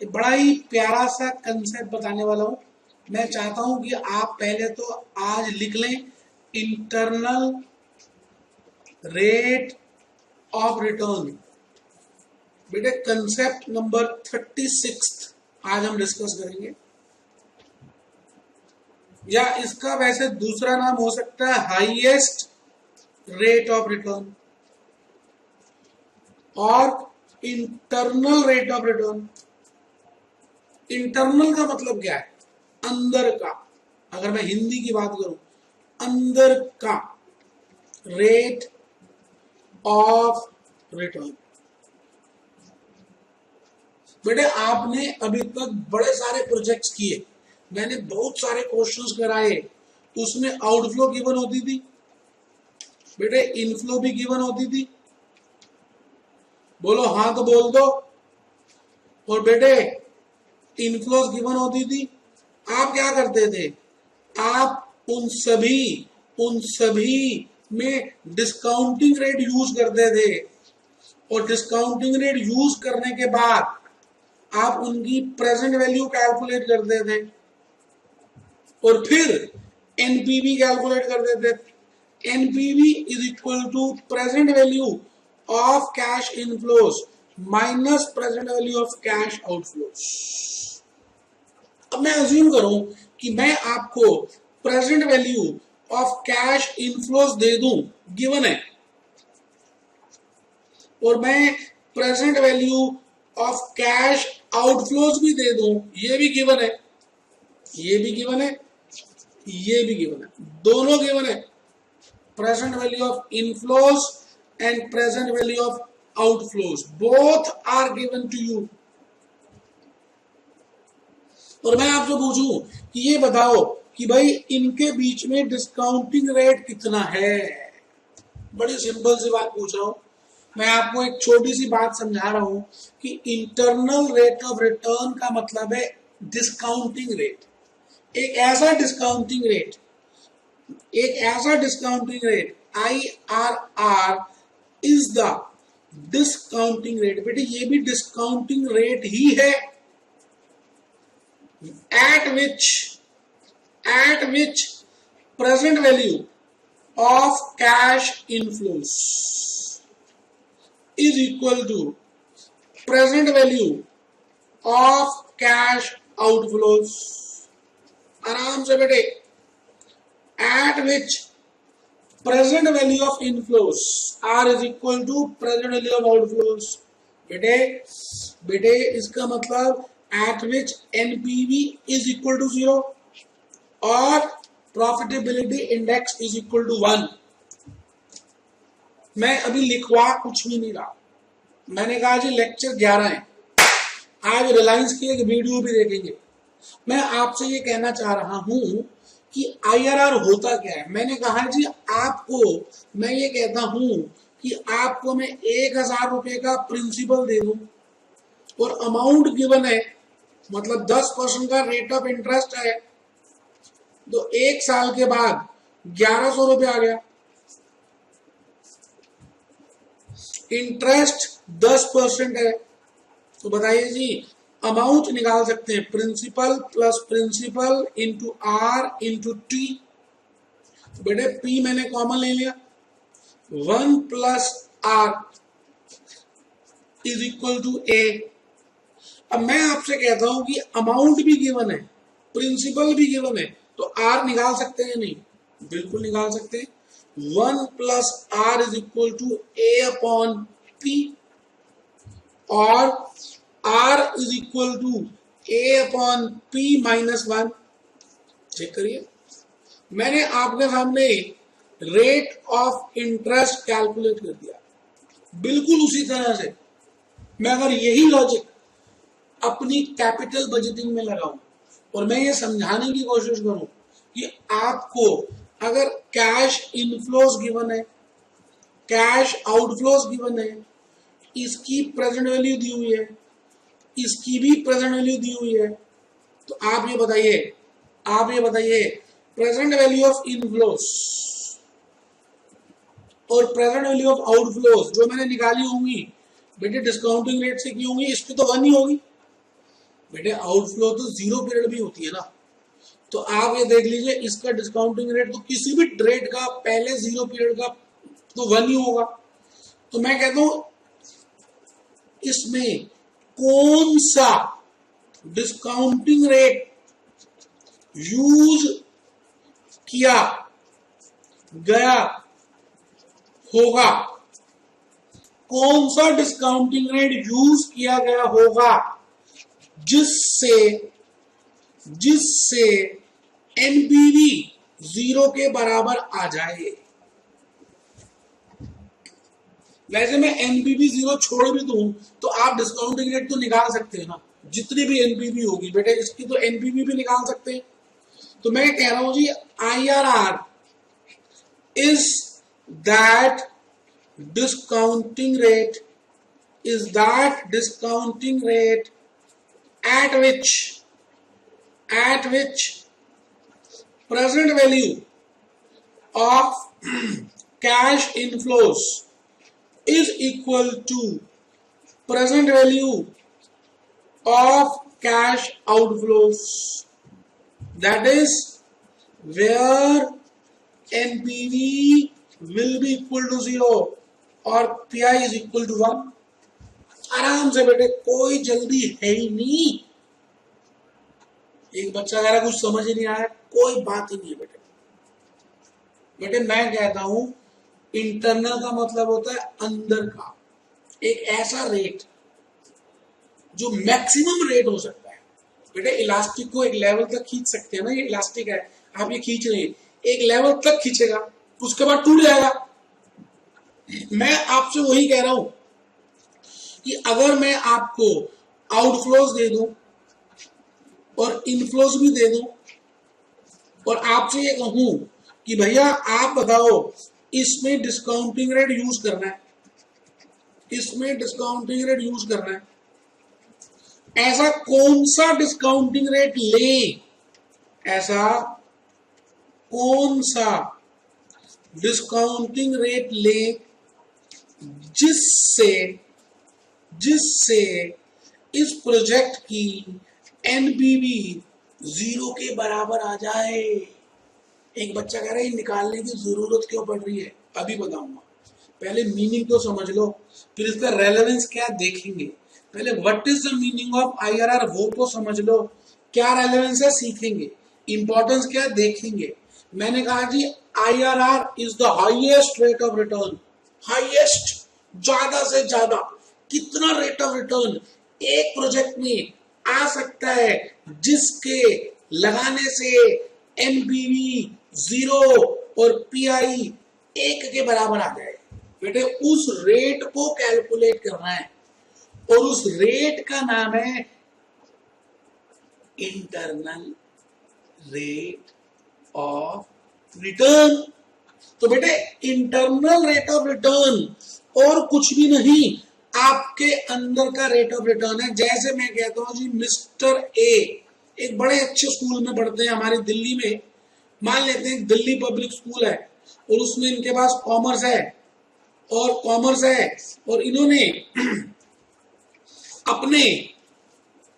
बड़ा ही प्यारा सा कंसेप्ट बताने वाला हूं। मैं चाहता हूं कि आप पहले तो आज लिख लें इंटरनल रेट ऑफ रिटर्न। बेटे कंसेप्ट नंबर 36 आज हम डिस्कस करेंगे, या इसका वैसे दूसरा नाम हो सकता है हाईएस्ट रेट ऑफ रिटर्न और internal rate of return. Internal का मतलब क्या है? अंदर का। अगर मैं हिंदी की बात करूं, अंदर का रेट ऑफ रिटर्न। बेटे आपने अभी तक बड़े सारे प्रोजेक्ट्स किए, मैंने बहुत सारे क्वेश्चंस कराए, उसमें आउटफ्लो गिवन होती थी बेटे, इनफ्लो भी गिवन होती थी। बोलो हाँ तो बोल दो। और बेटे इनफ्लोस गिवन होती थी। आप क्या करते थे? आप उन सभी में डिस्काउंटिंग रेट यूज करते थे, और डिस्काउंटिंग रेट यूज करने के बाद आप उनकी प्रेजेंट वैल्यू कैलकुलेट करते थे और फिर एनपीवी कैलकुलेट करते थे। NPV is equal to present value of cash inflows minus present value of cash outflows. अब मैं अज्यूम करूं कि मैं आपको present value of cash inflows दे दूं, गिवन है, और मैं present value of cash outflows भी दे दूं, ये भी गिवन है, ये भी गिवन है, ये भी गिवन है, दोनों गिवन है। Present value of inflows and present value of outflows, both are given to you. और मैं आपसे पूछूं कि ये बताओ कि भाई इनके बीच में डिस्काउंटिंग रेट कितना है? बड़ी सिंपल सी बात पूछ रहा हूं। मैं आपको एक छोटी सी बात समझा रहा हूं कि इंटरनल रेट ऑफ रिटर्न का मतलब है डिस्काउंटिंग रेट। एक ऐसा discounting rate IRR is the discounting rate. बेटे ये भी डिस्काउंटिंग रेट ही है, at which present value of cash inflows is equal to present value of cash outflows। आराम से बेटे, at which present value of inflows R is equal to present value of outflows। बेटे इसका मतलब at which NPV is equal to 0 और profitability index is equal to 1। मैं अभी लिखवा कुछ भी नहीं रहा, मैंने कहा जी लेक्चर 11 है, आज रिलायंस की एक वीडियो भी देखेंगे। मैं आपसे ये कहना चाह रहा हूं कि IRR होता क्या है। मैंने कहा जी आपको, मैं ये कहता हूं कि आपको मैं 1000 रुपए का प्रिंसिपल दे दूं और अमाउंट गिवन है, मतलब 10% का रेट ऑफ इंटरेस्ट है, तो 1 साल के बाद 1100 रुपये आ गया। इंटरेस्ट 10% है, तो बताइए जी अमाउंट निकाल सकते हैं, principal plus principal into R into T। बेटे P मैंने कॉमन ले लिया, 1 plus R is equal to A। अब मैं आपसे कहता हूं कि अमाउंट भी गिवन है, प्रिंसिपल भी गिवन है, तो R निकाल सकते हैं नहीं? बिल्कुल निकाल सकते हैं। 1 plus R is equal to A upon P और R is equal to A upon P minus 1। Check करिए, मैंने आपके सामने रेट ऑफ इंटरेस्ट कैलकुलेट कर दिया, बिल्कुल उसी तरह से। मैं अगर यही लॉजिक अपनी कैपिटल बजटिंग में लगाऊं और मैं ये समझाने की कोशिश करूं कि आपको अगर कैश इनफ्लोस गिवन है, कैश आउटफ्लोस गिवन है, इसकी प्रेजेंट वैल्यू दी हुई है, इसकी भी प्रेजेंट वैल्यू दी हुई है, तो आप ये बताइए प्रेजेंट वैल्यू ऑफ इनफ्लोस और प्रेजेंट वैल्यू ऑफ आउटफ्लोस जो मैंने निकाली होंगी बेटे डिस्काउंटिंग रेट से की होंगी, इस पे तो 1 ही होगी। बेटे आउटफ्लो तो 0 पीरियड भी होती है ना, तो आप ये देख लीजिए इसका डिस्काउंटिंग रेट तो किसी भी रेट का पहले 0 पीरियड का तो 1 ही होगा। तो मैं कहता हूं इसमें कौन सा डिस्काउंटिंग रेट यूज किया गया होगा, कौन सा डिस्काउंटिंग रेट यूज किया गया होगा जिससे एनपीवी 0 के बराबर आ जाए। वैसे मैं एनपीवी 0 छोड़ भी दूं तो आप डिस्काउंटिंग रेट तो निकाल सकते हैं ना, जितनी भी एनपीवी होगी बेटे इसकी तो एनपीवी भी निकाल सकते हैं। तो मैं कह रहा हूं जी IRR is that discounting rate at which present value of cash inflows is equal to present value of cash outflows, that is where NPV will be equal to 0 और PI is equal to 1। आराम से बेटे, कोई जल्दी है ही नहीं। एक बच्चा कह रहा कुछ समझ ही नहीं आया, कोई बात ही नहीं है बेटे। बेटे मैं कहता हूं इंटरनल का मतलब होता है अंदर का एक ऐसा रेट जो मैक्सिमम रेट हो सकता है। बेटे इलास्टिक को एक लेवल तक खींच सकते हैं ना, ये इलास्टिक है, आप ये खींच रहे हैं, एक लेवल तक खींचेगा उसके बाद टूट जाएगा। मैं आपसे वही कह रहा हूं कि अगर मैं आपको आउटफ्लोज दे दूं और इनफ्लोज भी दे दूं और आपसे ये कहूं कि भैया आप बताओ इसमें डिस्काउंटिंग रेट यूज करना है, इसमें डिस्काउंटिंग रेट यूज करना है, ऐसा कौन सा डिस्काउंटिंग रेट लें, ऐसा कौन सा डिस्काउंटिंग रेट लें जिससे इस प्रोजेक्ट की एनपीवी 0 के बराबर आ जाए। एक बच्चा कह रहा है निकालने की जरूरत क्यों पड़ रही है, अभी बताऊंगा। पहले मीनिंग तो समझ लो, फिर इसका रेलेवेंस क्या देखेंगे। पहले what is the meaning of IRR वो तो समझ लो, क्या रेलेवेंस है सीखेंगे, इंपॉर्टेंस क्या देखेंगे। मैंने कहा जी IRR is the highest rate of return, highest, ज्यादा से ज्यादा कितना रेट ऑफ रिटर्न एक प्रोजेक्ट में आ सकता है जिसके लगाने से एनपीवी 0 और PI 1 के बराबर आ जाए। बेटे उस रेट को कैलकुलेट करना है और उस रेट का नाम है इंटरनल रेट ऑफ रिटर्न। तो बेटे इंटरनल रेट ऑफ रिटर्न और कुछ भी नहीं, आपके अंदर का रेट ऑफ रिटर्न है। जैसे मैं कहता हूं जी मिस्टर ए एक बड़े अच्छे स्कूल में पढ़ते हैं हमारी दिल्ली में, मान लेते हैं दिल्ली पब्लिक स्कूल है और उसमें इनके पास कॉमर्स है और इन्होंने अपने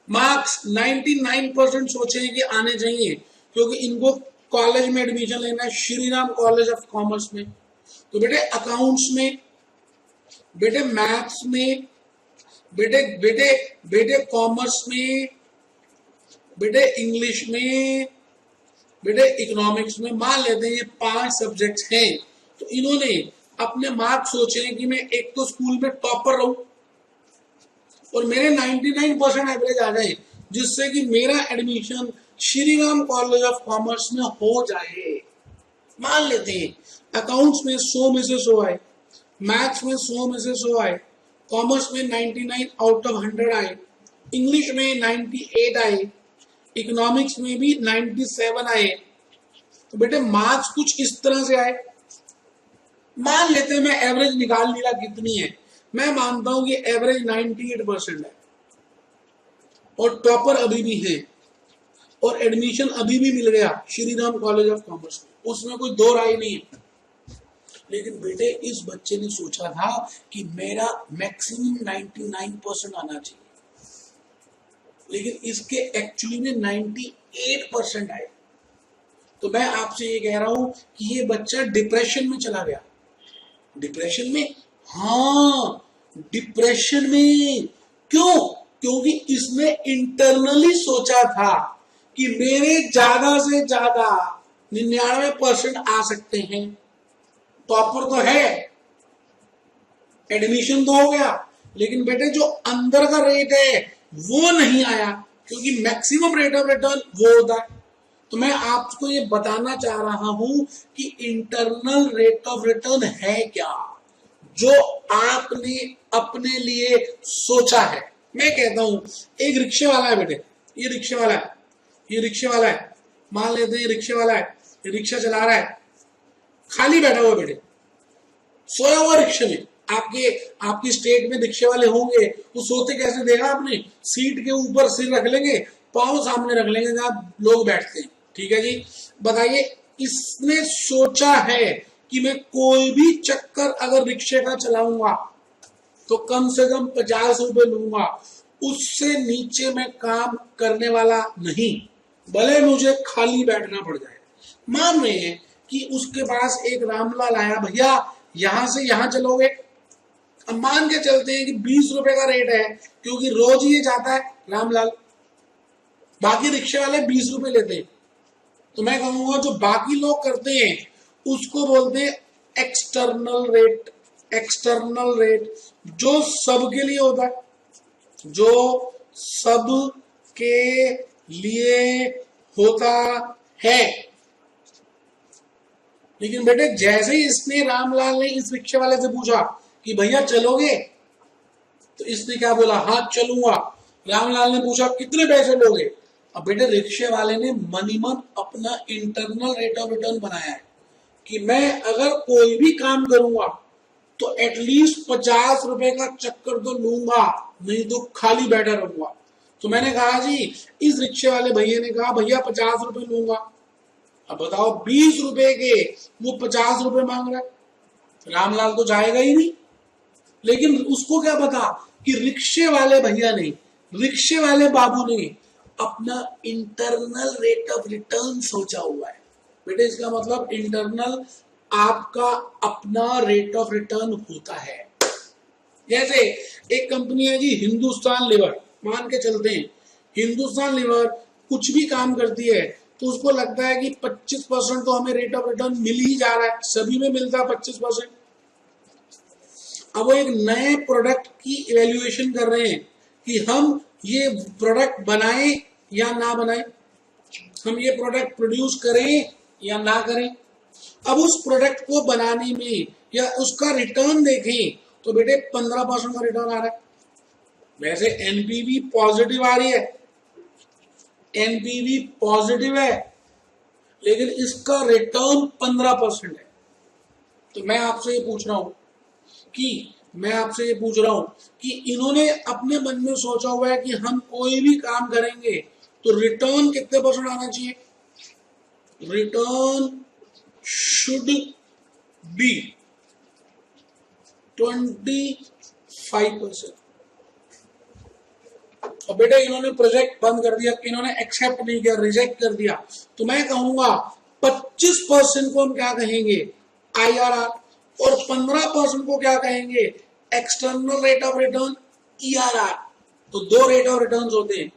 मार्क्स 99% सोचे हैं कि आने चाहिए क्योंकि इनको कॉलेज में एडमिशन लेना है, Shri Ram college of commerce में। तो बेटे अकाउंट्स में, बेटे मैथ्स में, बेटे कॉमर्स में, बेटे इंग्लिश में, बेटे इकोनॉमिक्स में, मान लेते हैं ये 5 सब्जेक्ट्स हैं। तो इन्होंने अपने मार्क्स सोचे हैं कि मैं एक तो स्कूल में टॉपर रहूं और मेरे 99% एवरेज आ जाए जिससे कि मेरा admission Shri Ram college of commerce में हो जाए। मान लेते हैं अकाउंट्स में 100 में से 100 आए, मैथ्स में 100 में से 100 आए, कॉमर्स में 99 आउट ऑफ 100 आए, इंग्लिश में 98 आए, इकोनॉमिक्स में भी 97 आए। तो बेटे मार्क्स कुछ इस तरह से आए। मान लेते हैं मैं एवरेज निकाल लिया कितनी है, मैं मानता हूं कि एवरेज 98% है और टॉपर अभी भी है और एडमिशन अभी भी मिल गया Shri Ram college of commerce में, उसमें कोई दो राय नहीं है। लेकिन बेटे इस बच्चे ने सोचा था कि मेरा मैक्सिमम 99% आना चाहिए। लेकिन इसके एक्चुअली में 98% आए। तो मैं आपसे ये कह रहा हूं कि ये बच्चा डिप्रेशन में चला गया। डिप्रेशन में, हाँ डिप्रेशन में। क्यों? क्योंकि इसने इंटरनली सोचा था कि मेरे ज्यादा से ज्यादा 99% आ सकते हैं, टॉपर तो है, एडमिशन तो हो गया, लेकिन बेटे जो अंदर का रेट है वो नहीं आया, क्योंकि मैक्सिमम रेट ऑफ रिटर्न वो होता है। तो मैं आपको ये बताना चाह रहा हूं कि इंटरनल रेट ऑफ रिटर्न है क्या, जो आपने अपने लिए सोचा है। मैं कहता हूं एक रिक्शे वाला है बेटे, ये रिक्शे वाला है, ये रिक्शे वाला है, मान लेते हैं ये रिक्शे वाला है, ये रिक्शा चला रहा है, खाली बैठा हुआ बेटे, सोया हुआ रिक्शे में। आपकी स्टेट में रिक्शे वाले होंगे, वो सोते कैसे देखा आपने? सीट के ऊपर सिर रख लेंगे, पांव सामने रख लेंगे जहां लोग बैठते हैं, ठीक है जी। बताइए, इसने सोचा है कि मैं कोई भी चक्कर अगर रिक्शे का चलाऊंगा तो कम से कम 50 रुपए लूंगा, उससे नीचे मैं काम करने वाला नहीं, भले मुझे खाली बैठना पड़ जाए। मान रहे हैं कि उसके पास एक रामलाल आया, भैया यहां से यहां चलोगे, अब मान के चलते हैं कि 20 रुपए का रेट है, क्योंकि रोज ये जाता है रामलाल, बाकी रिक्शे वाले 20 रुपए लेते हैं। तो मैं कहूंगा जो बाकी लोग करते हैं उसको बोलते हैं एक्सटर्नल रेट। एक्सटर्नल रेट जो सबके लिए होता है, जो सब के लिए होता है। लेकिन बेटे जैसे ही इसने रामलाल ने इस रिक्शे वाले से पूछा कि भैया चलोगे, तो इसने क्या बोला? हाँ चलूंगा। रामलाल ने पूछा कितने पैसे लोगे? अब बेटे रिक्शे वाले ने मनी मन अपना इंटरनल रेट ऑफ रिटर्न बनाया है कि मैं अगर कोई भी काम करूंगा तो एटलीस्ट 50 रुपए का चक्कर तो लूंगा, नहीं तो खाली बैठा रहूंगा। तो मैंने कहा जी, इस रिक्शे वाले भैया ने कहा भैया 50 रुपए लूंगा। अब बताओ 20 रुपए के वो 50 रुपए मांग रहा है, रामलाल तो जाएगा ही नहीं। लेकिन उसको क्या पता कि रिक्शे वाले भैया ने, रिक्शे वाले बाबू ने अपना इंटरनल रेट ऑफ रिटर्न सोचा हुआ है। बेटे इसका मतलब इंटरनल आपका अपना रेट ऑफ रिटर्न होता है। जैसे एक कंपनी है जी हिंदुस्तान लीवर, मान के चलते हैं हिंदुस्तान लीवर कुछ भी काम करती है तो उसको लगता है कि 25% तो हमें रेट ऑफ रिटर्न मिल ही जा रहा है, सभी में मिलता है 25%। अब वो एक नए प्रोडक्ट की इवैल्यूएशन कर रहे हैं कि हम ये प्रोडक्ट बनाएं या ना बनाएं, हम ये प्रोडक्ट प्रोड्यूस करें या ना करें। अब उस प्रोडक्ट को बनाने में या उसका रिटर्न देखें तो बेटे 15% का रिटर्न आ रहा है। वैसे एनपीवी पॉजिटिव आ रही है, एनपीवी पॉजिटिव है, लेकिन इसका रिटर्न 15% है। तो मैं आपसे ये पूछ रहा हूं कि इन्होंने अपने मन में सोचा हुआ है कि हम कोई भी काम करेंगे तो रिटर्न कितने परसेंट आना चाहिए? Return should be 25%। और बेटा इन्होंने प्रोजेक्ट बंद कर दिया, इन्होंने एक्सेप्ट नहीं किया, रिजेक्ट कर दिया। तो मैं कहूंगा 25% को हम क्या कहेंगे? IRR, और 15% को क्या कहेंगे? External rate of return, ERR। तो दो रेट ऑफ रिटर्न होते हैं,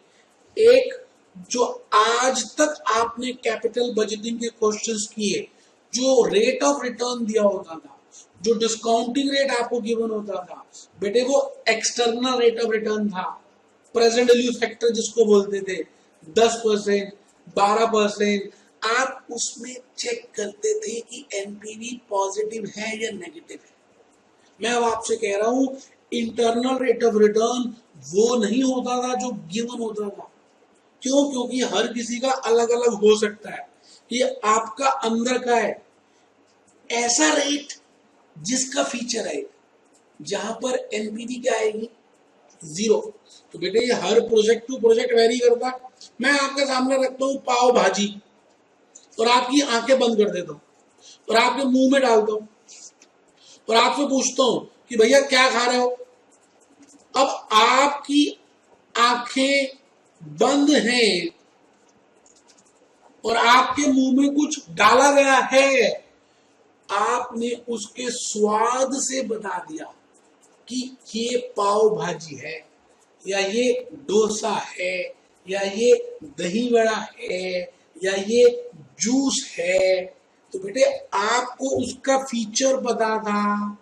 एक जो आज तक आपने कैपिटल बजटिंग के क्वेश्चंस किए, जो रेट ऑफ रिटर्न दिया होता था, जो डिस्काउंटिंग रेट आपको गिवन होता था बेटे, वो एक्सटर्नल रेट ऑफ रिटर्न था। प्रेजेंट वैल्यू फैक्टर जिसको बोलते थे, 10%, 12%, आप उसमें चेक करते थे कि एनपीवी पॉजिटिव है या नेगेटिव है। मैं अब आपसे कह रहा हूं इंटरनल रेट ऑफ रिटर्न वो नहीं होता था जो गिवन होता था। क्यों? क्योंकि हर किसी का अलग अलग हो सकता है, ये आपका अंदर का है। ऐसा रेट जिसका फीचर है जहां पर एनपीवी क्या आएगी? 0। तो बेटे ये हर प्रोजेक्ट टू प्रोजेक्ट वेरी करता है। मैं आपके सामने रखता हूं पाव भाजी और आपकी आंखें बंद कर देता हूं और आपके मुंह में डालता हूं और आपसे पूछता हूं कि भैया क्या खा रहे हो? अब आपकी आंखें बंद हैं और आपके मुंह में कुछ डाला गया है, आपने उसके स्वाद से बता दिया कि ये पाव भाजी है, या ये डोसा है, या ये दही वड़ा है, या ये जूस है, तो बेटे आपको उसका फीचर पता था,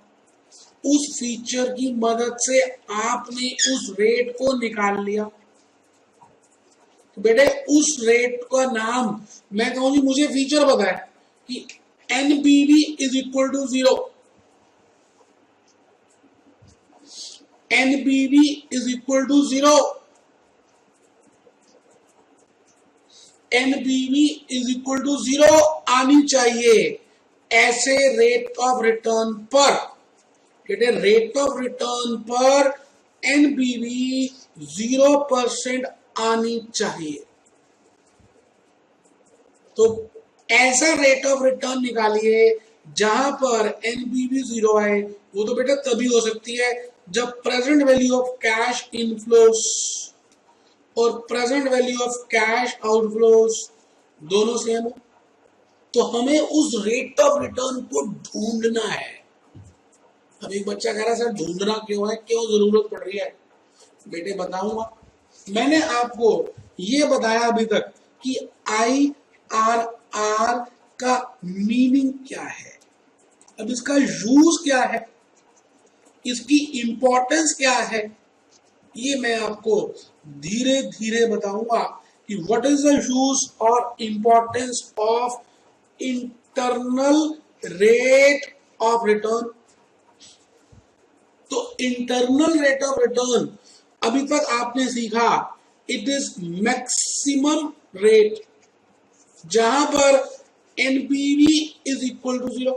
उस फीचर की मदद से आपने उस रेट को निकाल लिया। तो बेटे उस रेट का नाम, मैं कहूंगी मुझे फीचर पता है कि NPV is equal to 0, NPV is equal to 0, NPV is equal to 0 आनी चाहिए ऐसे रेट ऑफ रिटर्न पर। बेटे रेट ऑफ रिटर्न पर NPV 0% आनी चाहिए। तो ऐसा रेट ऑफ रिटर्न निकालिए जहां पर NPV 0 आए। वो तो बेटा तभी हो सकती है जब present value of cash inflows और present value of cash outflows दोनों सेम हो। तो हमें उस रेट ऑफ रिटर्न को ढूंढना है। अब एक बच्चा कह रहा है सर ढूंढना क्यों है, क्यों जरूरत पड़ रही है? बेटे बताऊंगा। मैंने आपको ये बताया अभी तक कि IRR का मीनिंग क्या है, अब इसका यूज क्या है, इसकी इंपॉर्टेंस क्या है, ये मैं आपको धीरे धीरे बताऊंगा कि व्हाट इज द यूज और importance of internal rate of return. तो इंटरनल रेट ऑफ रिटर्न अभी तक आपने सीखा, इट इज मैक्सिमम रेट जहां पर NPV इज इक्वल टू 0।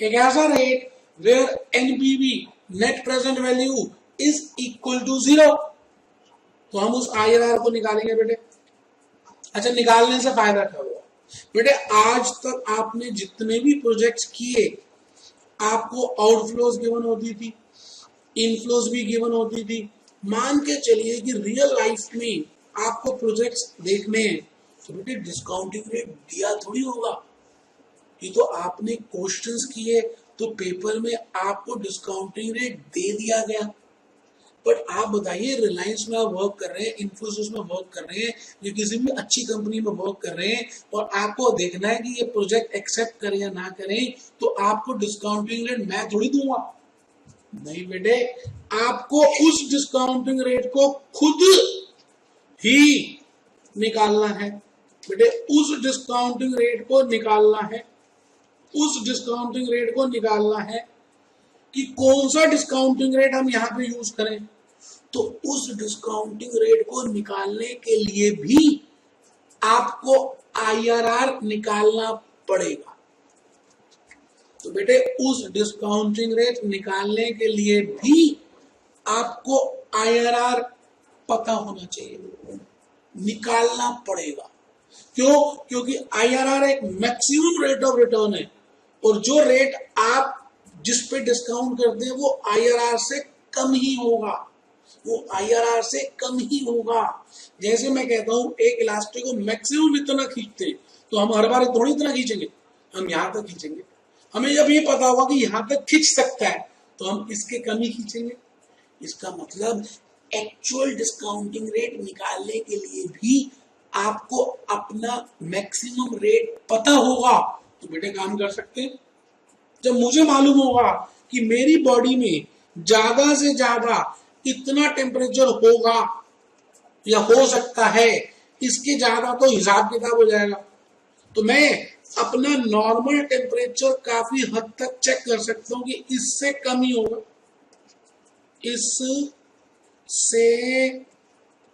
एक ऐसा rate where NPV net present value is equal to 0। तो हम उस IRR को निकालेंगे बेटे। अच्छा, निकालने से फायदा क्या हुआ? बेटे आज तक आपने जितने भी प्रोजेक्ट्स किए, आपको आउटफ्लोज गिवन होती थी, इनफ्लोज भी गिवन होती थी। मान के चलिए कि रियल लाइफ में आपको प्रोजेक्ट्स देखने हैं, तो बेटे डिस्काउंटिंग रेट दिया थोड़ी होगा। ये तो आपने क्वेश्चंस किए तो पेपर में आपको डिस्काउंटिंग रेट दे दिया गया। बट आप बताइए, रिलायंस में आप वर्क कर रहे हैं, इन्फोसिस में वर्क कर रहे हैं, या किसी भी अच्छी कंपनी में वर्क कर रहे हैं, और आपको देखना है कि ये प्रोजेक्ट एक्सेप्ट करें या ना करें, तो आपको डिस्काउंटिंग रेट मैं थोड़ी दूंगा। नहीं बेटे, आपको उस डिस्काउंटिंग रेट को खुद ही निकालना है। बेटे उस डिस्काउंटिंग रेट को निकालना है, उस डिस्काउंटिंग रेट को निकालना है कि कौन सा डिस्काउंटिंग रेट हम यहाँ पे यूज करें। तो उस डिस्काउंटिंग रेट को निकालने के लिए भी आपको IRR निकालना पड़ेगा। तो बेटे उस डिस्काउंटिंग रेट निकालने के लिए भी आपको IRR पता होना चाहिए, निकालना पड़ेगा। क्यों? क्योंकि IRR एक मैक्सिमम रेट ऑफ रिटर्न है, और जो रेट आप जिस पे डिस्काउंट करते हैं वो IRR से कम ही होगा, वो IRR से कम ही होगा। जैसे मैं कहता हूं एक इलास्टिक को मैक्सिमम इतना खींचते हैं, तो हम हर बार थोड़ी इतना खींचेंगे, हम यहां तक खींचेंगे। हमें जब ये पता होगा कि यहां तक खींच सकता है, तो हम इसके कम ही खींचेंगे। इसका मतलब एक्चुअल डिस्काउंटिंग रेट निकालने के लिए भी आपको अपना मैक्सिमम रेट पता होगा, तो बेटे काम कर सकते हैं। जब मुझे मालूम होगा कि मेरी बॉडी में ज्यादा से ज्यादा इतना टेम्परेचर होगा या हो सकता है, इसके ज्यादा तो हिसाब किताब हो जाएगा, तो मैं अपना नॉर्मल टेम्परेचर काफी हद तक चेक कर सकता हूं कि इससे कम ही होगा, इससे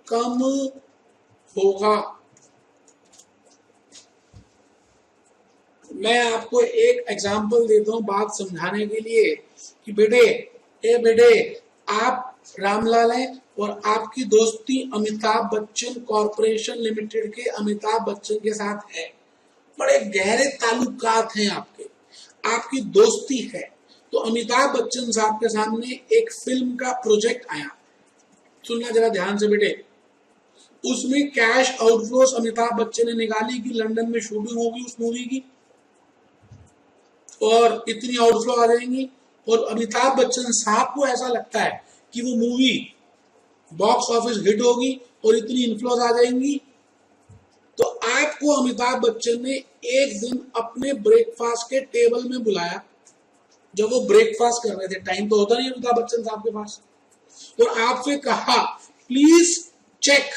कम होगा। मैं आपको एक एग्जांपल देता हूं बात समझाने के लिए कि बेटे आप रामलाल हैं और आपकी दोस्ती अमिताभ बच्चन कॉरपोरेशन लिमिटेड के अमिताभ बच्चन के साथ है, बड़े गहरे ताल्लुकात हैं आपके, आपकी दोस्ती है। तो अमिताभ बच्चन साहब के सामने एक फिल्म का प्रोजेक्ट आया। सुनना जरा ध्यान से बेटे, उसमें कैश आउटफ्लोस अमिताभ बच्चन ने निकाली कि लंदन में शूटिंग होगी उस मूवी की और इतनी आउटफ्लो आ जाएंगी, और अमिताभ बच्चन साहब को ऐसा लगता है कि वो मूवी बॉक्स ऑफिस हिट होगी और इतनी इन्फ्लोज आ जाएंगी, तो आपको अमिताभ बच्चन ने एक दिन अपने ब्रेकफास्ट के टेबल में बुलाया, जब वो ब्रेकफास्ट कर रहे थे, टाइम तो होता नहीं अमिताभ बच्चन साहब के पास, और आपसे कहा please check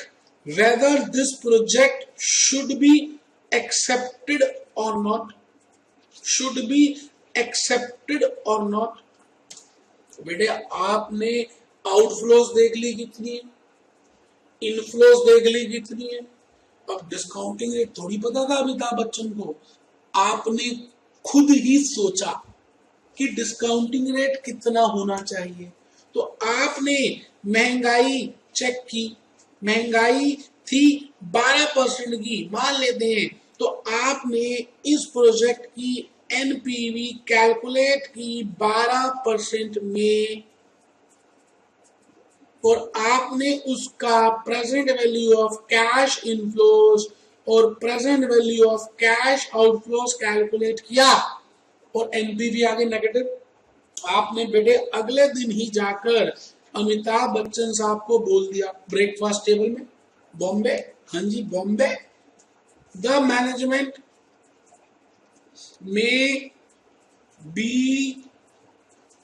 whether this project should be accepted और नॉट, शुड बी एक्सेप्टेड और नॉट। बेटे आपने आउटफ्लोज देख ली कितनी है, इनफ्लोज देख ली कितनी है, अब डिस्काउंटिंग रेट थोड़ी पता था अमिताभ बच्चन को, आपने खुद ही सोचा कि डिस्काउंटिंग रेट कितना होना चाहिए, तो आपने महंगाई चेक की, महंगाई थी 12% की मान लेते हैं, तो आपने इस प्रोजेक्ट की एनपीवी कैलकुलेट की 12% में, और आपने उसका present value of cash inflows और present value of cash outflows calculate किया और एनपीवी आ गई नेगेटिव। आपने बेटे अगले दिन ही जाकर अमिताभ बच्चन साहब को बोल दिया ब्रेकफास्ट टेबल में, बॉम्बे, हाँ जी Bombay, the management may be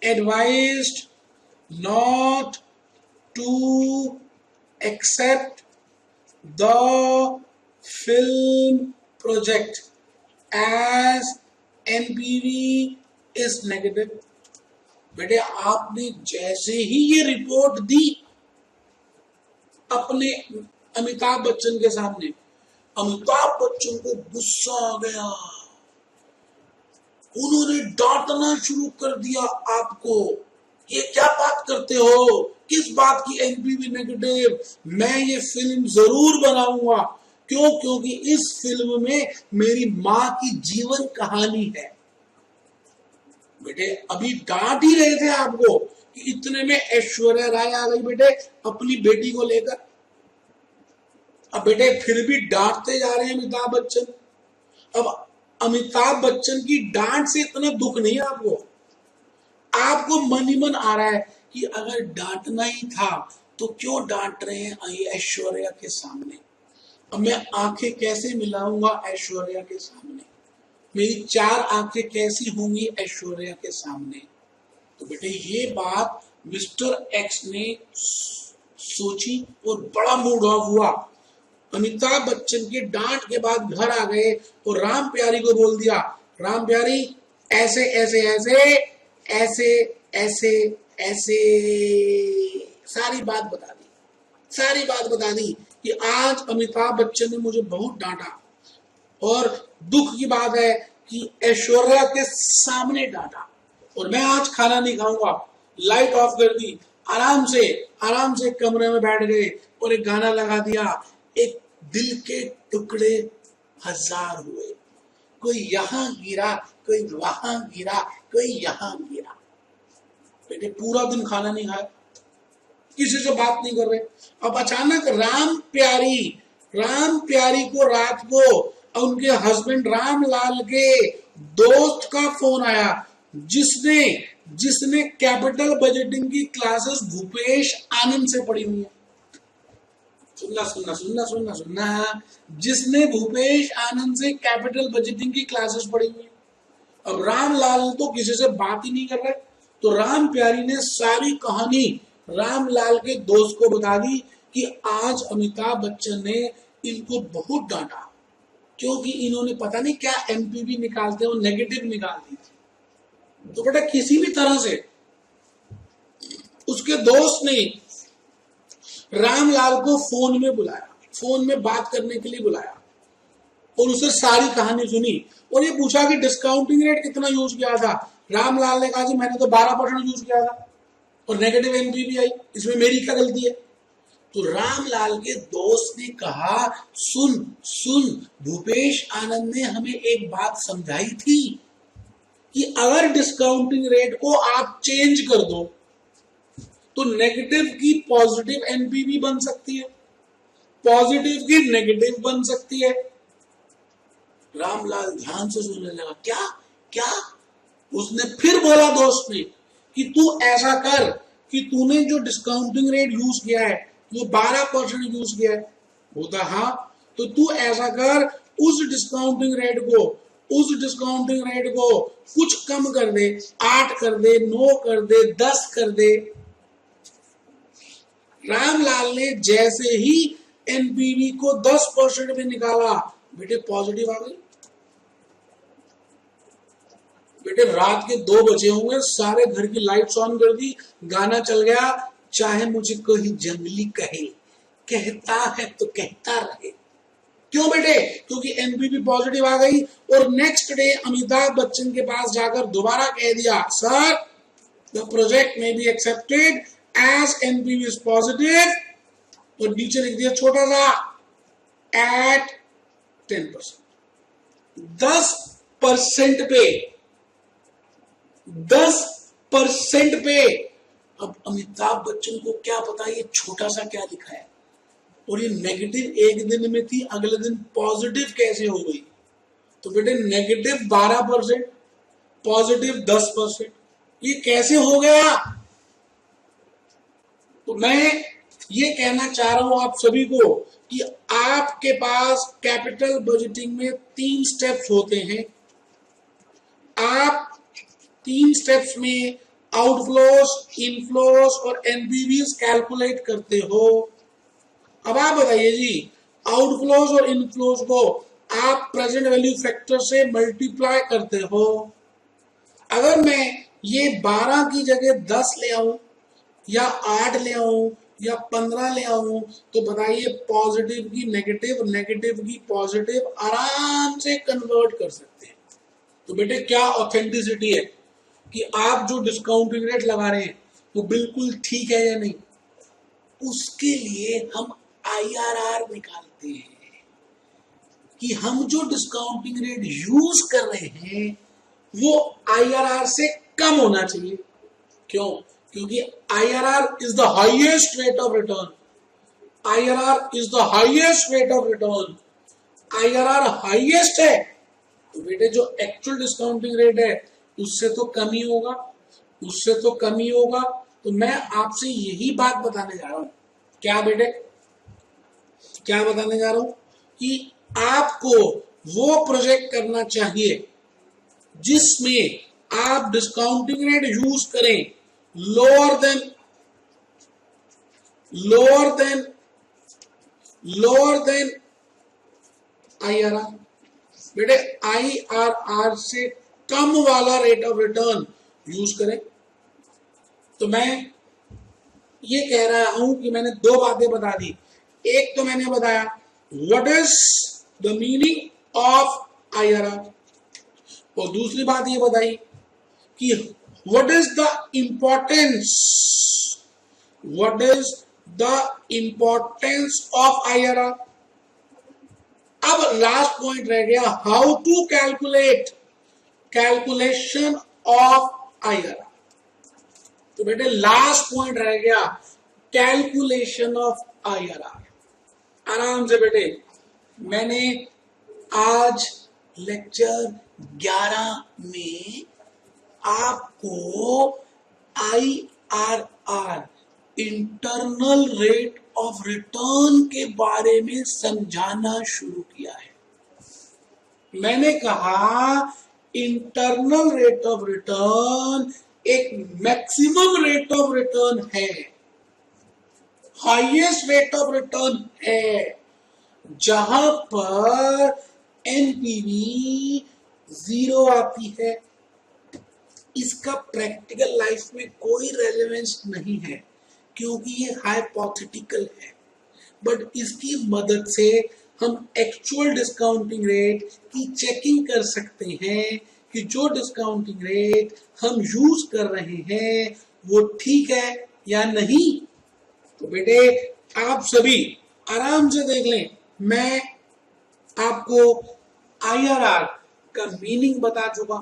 advised not to accept the film project as NPV is negative। बेटे आपने जैसे ही ये रिपोर्ट दी अपने अमिताभ बच्चन के सामने, अमिताभ बच्चन को गुस्सा आ गया, उन्होंने डांटना शुरू कर दिया आपको, ये क्या बात करते हो, किस बात की एनपीवी नेगेटिव, मैं ये फिल्म जरूर बनाऊंगा, क्यों, क्योंकि इस फिल्म में मेरी मां की जीवन कहानी है। बेटे अभी डांट ही रहे थे आपको कि इतने में ऐश्वर्या राय आ गई बेटे अपनी बेटी को लेकर, अब बेटे फिर भी डांटते जा रहे हैं अमिताभ बच्चन। अब अमिताभ बच्चन की डांट से इतना दुख नहीं है आपको मन ही मन आ रहा है कि अगर डांटना ही था तो क्यों डांट रहे हैं ऐश्वर्या के सामने, अब मैं आंखें कैसे मिलाऊंगा ऐश्वर्या के सामने, मेरी 4 आंखें कैसी होंगी ऐश्वर्या के सामने। तो बेटे ये बात मिस्टर एक्स ने सोची और बड़ा मूड ऑफ हुआ, अमिताभ बच्चन के डांट के बाद घर आ गए और राम प्यारी को बोल दिया, राम प्यारी ऐसे ऐसे ऐसे ऐसे ऐसे ऐसे सारी बात बता दी कि आज अमिताभ बच्चन ने मुझे बहुत डांटा, और दुख की बात है कि ऐश्वर्या के सामने डांटा, और मैं आज खाना नहीं खाऊंगा, लाइट ऑफ कर दी, आराम से कमरे में बैठ गए और एक गाना लगा दिया, एक दिल के टुकड़े 1000 हुए, कोई यहाँ गिरा, कोई वहां गिरा, कोई यहाँ गिरा। बेटे पूरा दिन खाना नहीं खाया, किसी से बात नहीं कर रहे। अब अचानक राम प्यारी को रात को उनके हस्बैंड रामलाल के दोस्त का फोन आया, जिसने कैपिटल बजटिंग की क्लासेस भूपेश आनंद से पढ़ी हुई है। सुनना, जिसने भूपेश आनंद से कैपिटल बजटिंग की क्लासेस पढ़ी हुई है। अब रामलाल तो किसी से बात ही नहीं कर रहे, तो राम प्यारी ने सारी कहानी रामलाल के दोस्त को बता दी कि आज अमिताभ बच्चन ने इनको बहुत डांटा क्योंकि इन्होंने पता नहीं क्या एमपीवी निकालते हैं, वो नेगेटिव निकाल दी थी। तो बेटा किसी भी तरह से उसके दोस्त ने रामलाल को फोन में बुलाया, फोन में बात करने के लिए बुलाया और उसे सारी कहानी सुनी और ये पूछा कि डिस्काउंटिंग रेट कितना यूज किया था। रामलाल ने कहा जी मैंने तो 12% यूज किया था और नेगेटिव एनपीवी आई, इसमें मेरी क्या गलती है। तो रामलाल के दोस्त ने कहा सुन भूपेश आनंद ने हमें एक बात समझाई थी कि अगर डिस्काउंटिंग रेट को आप चेंज कर दो तो नेगेटिव की पॉजिटिव एनपीवी बन सकती है। पॉजिटिव की नेगेटिव बन सकती है। रामलाल ध्यान से सुनने लगा। क्या क्या? उसने फिर बोला दोस्त ने कि तू ऐसा कर कि तूने जो डिस्काउंटिंग रेट यूज किया है वो 12% यूज किया है। बोलता हाँ, तो तू ऐसा कर उस डिस्काउंटिंग रेट को कुछ कम कर दे, 8 कर दे, 9 कर दे, 10 कर दे। रामलाल ने जैसे ही एनपीवी को 10% में निकाला, बेटे पॉजिटिव आ गई। बेटे रात के 2 बजे होंगे, सारे घर की लाइट्स ऑन कर दी, गाना चल गया, चाहे मुझे कोई जंगली कहे, कहता है तो कहता रहे। क्यों बेटे? क्योंकि एनपीवी पॉजिटिव आ गई। और नेक्स्ट डे अमिताभ बच्चन के पास जाकर दोबारा कह दिया, sir the project may be accepted as NPV is positive, और नीचे लिख दिया छोटा सा एट 10%। 10% पे 10% पे। अब अमिताभ बच्चन को क्या पता ये छोटा सा क्या लिखा है, और ये नेगेटिव एक दिन में थी, अगले दिन पॉजिटिव कैसे हो गई। तो बेटे नेगेटिव 12%, पॉजिटिव 10%, ये कैसे हो गया? तो मैं ये कहना चाह रहा हूं आप सभी को कि आपके पास कैपिटल बजटिंग में 3 स्टेप्स होते हैं। आप 3 स्टेप्स में आउटफ्लोस, इनफ्लोस और एनपीवीज कैलकुलेट करते हो। अब आप बताइए जी, आउटफ्लोस और इनफ्लोस को आप प्रेजेंट वैल्यू फैक्टर से मल्टीप्लाई करते हो। अगर मैं ये 12 की जगह 10 ले आऊं, या 8 ले आऊं, या 15 ले आऊं, तो बताइए पॉजिटिव की नेगेटिव, नेगेटिव की पॉजिटिव आराम से कन्वर्ट कर सकते हैं। तो बेटे क्या ऑथेंटिसिटी है कि आप जो डिस्काउंटिंग रेट लगा रहे हैं वो बिल्कुल ठीक है या नहीं। उसके लिए हम आईआरआर निकालते हैं कि हम जो डिस्काउंटिंग रेट यूज कर रहे हैं वो आईआरआर से कम होना चाहिए। क्यों? क्योंकि IRR is the highest rate of return. IRR is the highest rate of return. IRR highest है तो बेटे जो एक्चुअल डिस्काउंटिंग रेट है उससे तो कम ही होगा, उससे तो कम ही होगा। तो मैं आपसे यही बात बताने जा रहा हूं। क्या बेटे? क्या बताने जा रहा हूं कि आपको वो प्रोजेक्ट करना चाहिए जिसमें आप डिस्काउंटिंग रेट यूज करें लोअर देन आईआरआर। बेटे आईआरआर से कम वाला रेट ऑफ रिटर्न यूज करें। तो मैं ये कह रहा हूं कि मैंने 2 बातें बता दी। एक तो मैंने बताया what is the meaning of IRR, और दूसरी बात ये बताई कि what is the importance of IRR. अब लास्ट पॉइंट रह गया how to calculation of IRR. तो बेटे लास्ट पॉइंट रह गया कैलकुलेशन ऑफ आईआरआर। आराम से बेटे, मैंने आज लेक्चर 11 में आपको IRR internal rate of return के बारे में समझाना शुरू किया है। मैंने कहा इंटरनल रेट ऑफ रिटर्न एक मैक्सिमम रेट ऑफ रिटर्न है, हाईएस्ट रेट ऑफ रिटर्न है, जहां पर एनपीवी 0 आती है। इसका प्रैक्टिकल लाइफ में कोई रेलेवेंस नहीं है क्योंकि ये हाइपोथेटिकल है, बट इसकी मदद से हम एक्चुअल डिस्काउंटिंग रेट की चेकिंग कर सकते हैं कि जो डिस्काउंटिंग रेट हम यूज कर रहे हैं वो ठीक है या नहीं। तो बेटे आप सभी आराम से देख लें, मैं आपको आईआरआर का मीनिंग बता चुका,